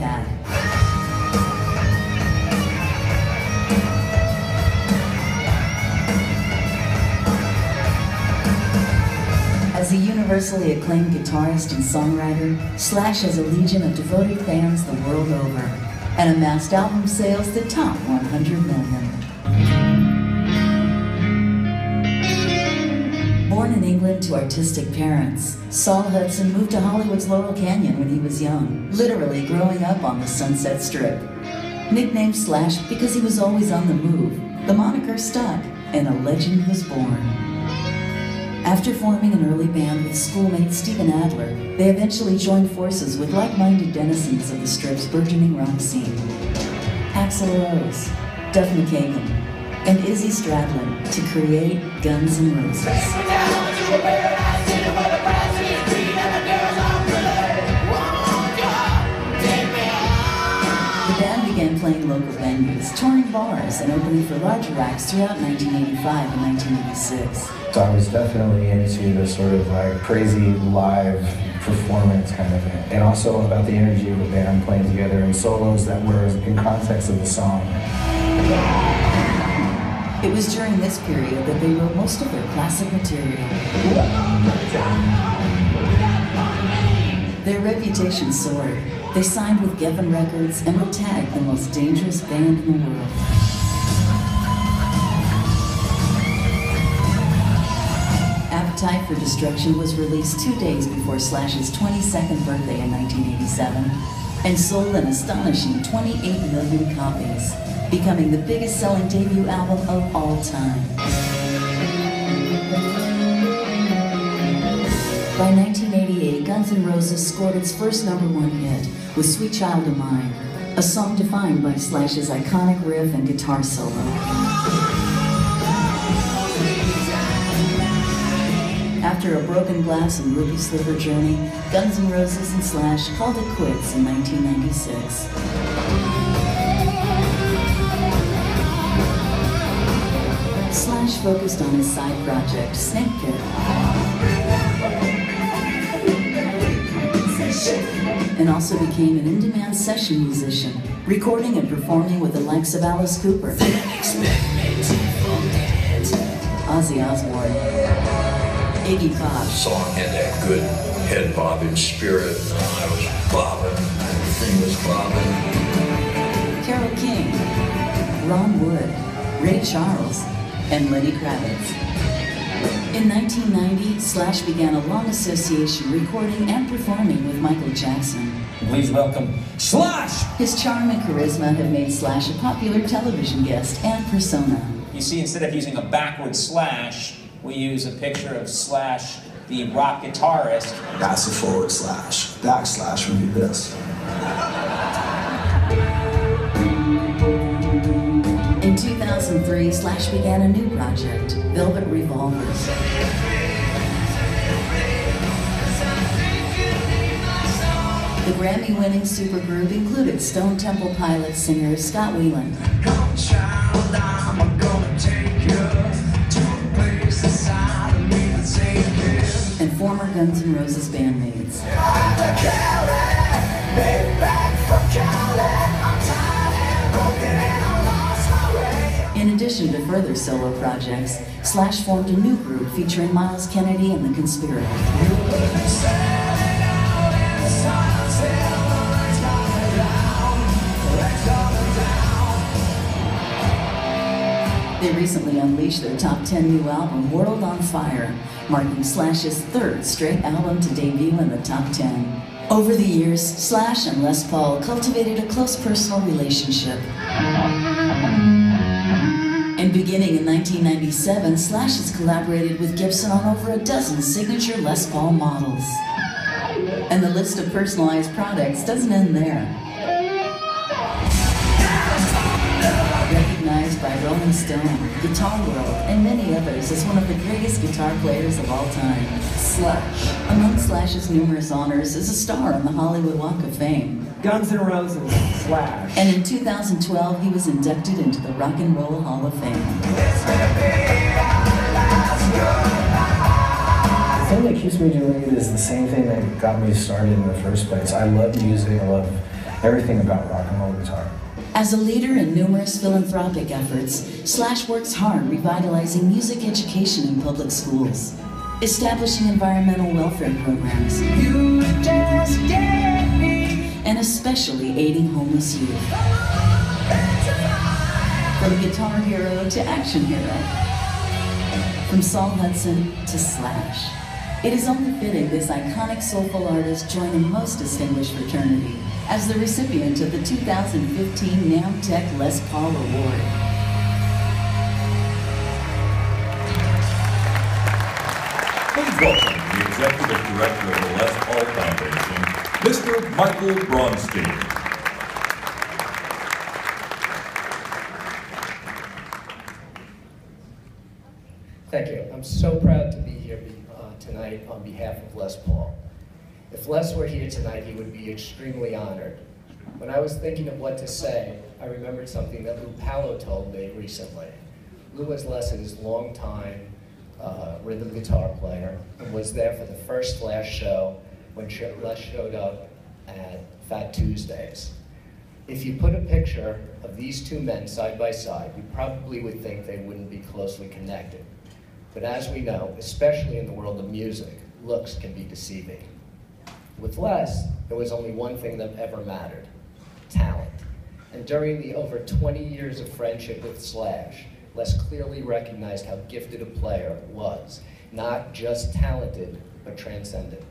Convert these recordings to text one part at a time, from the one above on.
pad. As a universally acclaimed guitarist and songwriter, Slash has a legion of devoted fans the world over, and amassed album sales that top 100 million. Born in England to artistic parents, Saul Hudson moved to Hollywood's Laurel Canyon when he was young, literally growing up on the Sunset Strip. Nicknamed Slash because he was always on the move, the moniker stuck, and a legend was born. After forming an early band with schoolmate Steven Adler, they eventually joined forces with like-minded denizens of the Strip's burgeoning rock scene. Axl Rose, Duff McKagan, and Izzy Stradlin to create Guns N' Roses. The band began playing local venues, touring bars, and opening for larger acts throughout 1985 and 1986. So I was definitely into the sort of like crazy live performance kind of thing. And also about the energy of the band playing together and solos that were in context of the song. It was during this period that they wrote most of their classic material. Their reputation soared. They signed with Geffen Records and were tagged the most dangerous band in the world. Appetite for Destruction was released 2 days before Slash's 22nd birthday in 1987 and sold an astonishing 28 million copies, becoming the biggest selling debut album of all time. By 1988, Guns N' Roses scored its first #1 hit with Sweet Child of Mine, a song defined by Slash's iconic riff and guitar solo. After a broken glass and ruby sliver journey, Guns N' Roses and Slash called it quits in 1996. Slash focused on his side project, Snake Pit, and also became an in-demand session musician, recording and performing with the likes of Alice Cooper, Ozzy Osbourne, Iggy Pop. The song had that good head-bobbing spirit. I was bobbing, everything was bobbing. Carole King, Ron Wood, Ray Charles, and Lenny Kravitz. In 1990, Slash began a long association recording and performing with Michael Jackson. Please welcome Slash! His charm and charisma have made Slash a popular television guest and persona. You see, instead of using a backward slash, we use a picture of Slash, the rock guitarist. That's a forward slash. Backslash would be this. In 2003, Slash began a new project, Velvet Revolvers. The Grammy-winning supergroup included Stone Temple Pilots singer Scott Weiland, and former Guns N' Roses bandmates. In addition to further solo projects, Slash formed a new group featuring Miles Kennedy and the Conspirators. They recently unleashed their top 10 new album, World on Fire, marking Slash's third straight album to debut in the top 10. Over the years, Slash and Les Paul cultivated a close personal relationship. And beginning in 1997, Slash has collaborated with Gibson on over a dozen signature Les Paul models. And the list of personalized products doesn't end there. Recognized by Rolling Stone, Guitar World, and many others as one of the greatest guitar players of all time, Slash. Among Slash's numerous honors is a star on the Hollywood Walk of Fame. Guns N' Roses, Slash. And in 2012, he was inducted into the Rock and Roll Hall of Fame. The thing that keeps me doing it is the same thing that got me started in the first place. I love music, I love everything about rock and roll guitar. As a leader in numerous philanthropic efforts, Slash works hard revitalizing music education in public schools, establishing environmental welfare programs, and especially aiding homeless youth. From guitar hero to action hero, from Saul Hudson to Slash, it is only fitting this iconic soulful artist join a most distinguished fraternity as the recipient of the 2015 NAMM Tech Les Paul Award. Please welcome the Executive Director of the Les Paul Foundation, Mr. Michael Braunstein. Thank you. I'm so proud to be here tonight on behalf of Les Paul. If Les were here tonight, he would be extremely honored. When I was thinking of what to say, I remembered something that Lou Palo told me recently. Lou was Les's longtime rhythm guitar player and was there for the first Slash show when Les showed up at Fat Tuesdays. If you put a picture of these two men side by side, you probably would think they wouldn't be closely connected. But as we know, especially in the world of music, looks can be deceiving. With Les, there was only one thing that ever mattered: talent. And during the over 20 years of friendship with Slash, Les clearly recognized how gifted a player was, not just talented, but transcendent.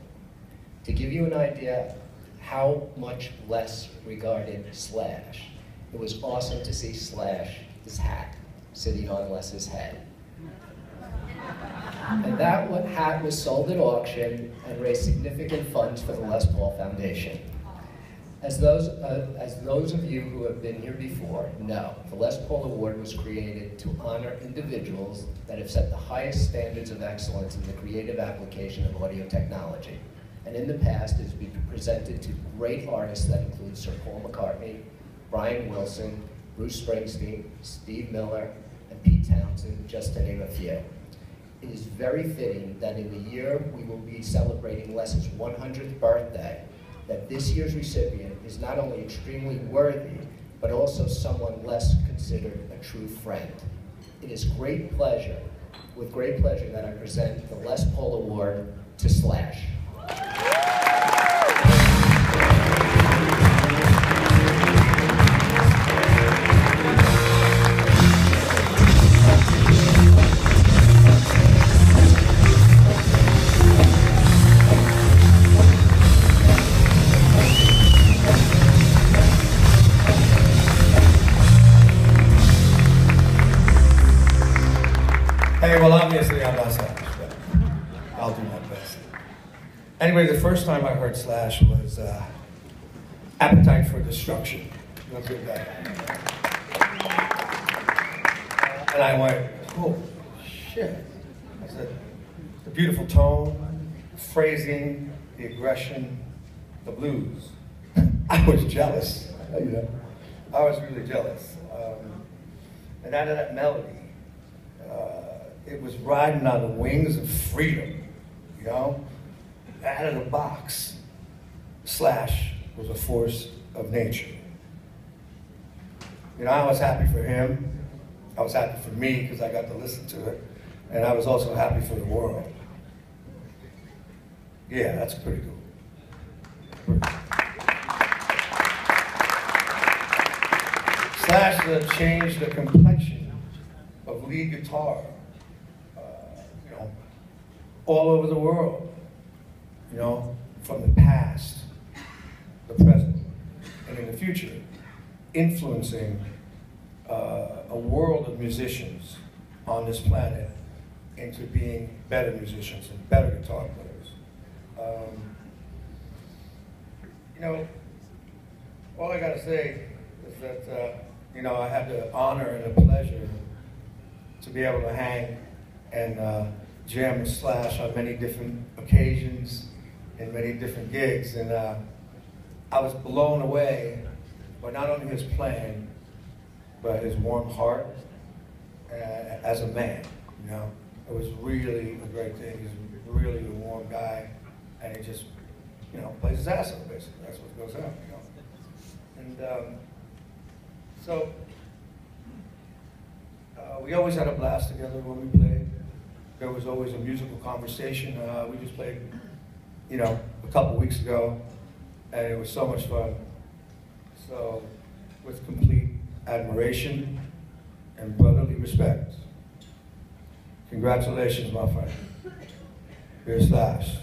To give you an idea how much Les regarded Slash, it was awesome to see Slash's hat sitting on Les's head. And that hat was sold at auction and raised significant funds for the Les Paul Foundation. As those of you who have been here before know, the Les Paul Award was created to honor individuals that have set the highest standards of excellence in the creative application of audio technology. And in the past, it has been presented to great artists that include Sir Paul McCartney, Brian Wilson, Bruce Springsteen, Steve Miller, and Pete Townsend, just to name a few. It is very fitting that in the year we will be celebrating Les's 100th birthday, that this year's recipient is not only extremely worthy, but also someone Les considered a true friend. It is with great pleasure that I present the Les Paul Award to Slash. Hey, well, obviously I'm not Slash, but I'll do my best. Anyway, the first time I heard Slash was Appetite for Destruction. Look at that. And I went, oh, shit. I said, the beautiful tone, the phrasing, the aggression, the blues. I was jealous, you know. I was really jealous. And out of that melody, it was riding on the wings of freedom, you know? Out of the box, Slash was a force of nature. You know, I was happy for him. I was happy for me because I got to listen to it. And I was also happy for the world. Yeah, that's pretty cool. Slash changed the complexion of lead guitar, you know, all over the world. You know, from the past, the present, and in the future, influencing a world of musicians on this planet into being better musicians and better guitar players. You know, all I gotta say is that, you know, I had the honor and the pleasure to be able to hang and jam with Slash on many different occasions in many different gigs, and I was blown away by not only his playing, but his warm heart as a man, you know. It was really a great thing. He's really a warm guy, and he just, you know, plays his ass off, basically. That's what goes on, you know. And we always had a blast together when we played. There was always a musical conversation. We just played, you know, a couple weeks ago, and it was so much fun. So, with complete admiration and brotherly respect, congratulations, my friend. Here's Slash.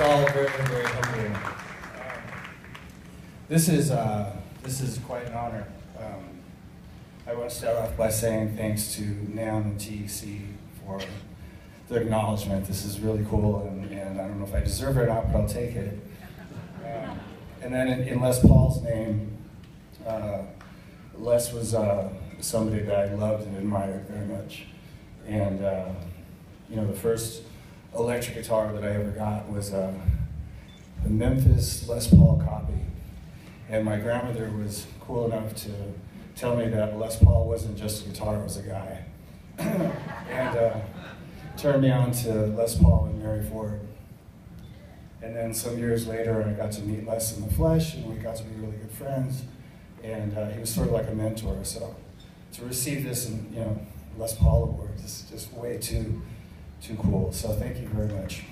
All very, very humbling. This is quite an honor. I want to start off by saying thanks to NAMM and TEC for the acknowledgement. This is really cool, and I don't know if I deserve it or not, but I'll take it. And then in Les Paul's name, Les was somebody that I loved and admired very much. And you know, the first electric guitar that I ever got was the Memphis Les Paul copy. And my grandmother was cool enough to tell me that Les Paul wasn't just a guitar, it was a guy. And turned me on to Les Paul and Mary Ford. And then some years later, I got to meet Les in the flesh, and we got to be really good friends. And he was sort of like a mentor. So to receive this, and you know, Les Paul Award is just way too cool. So thank you very much.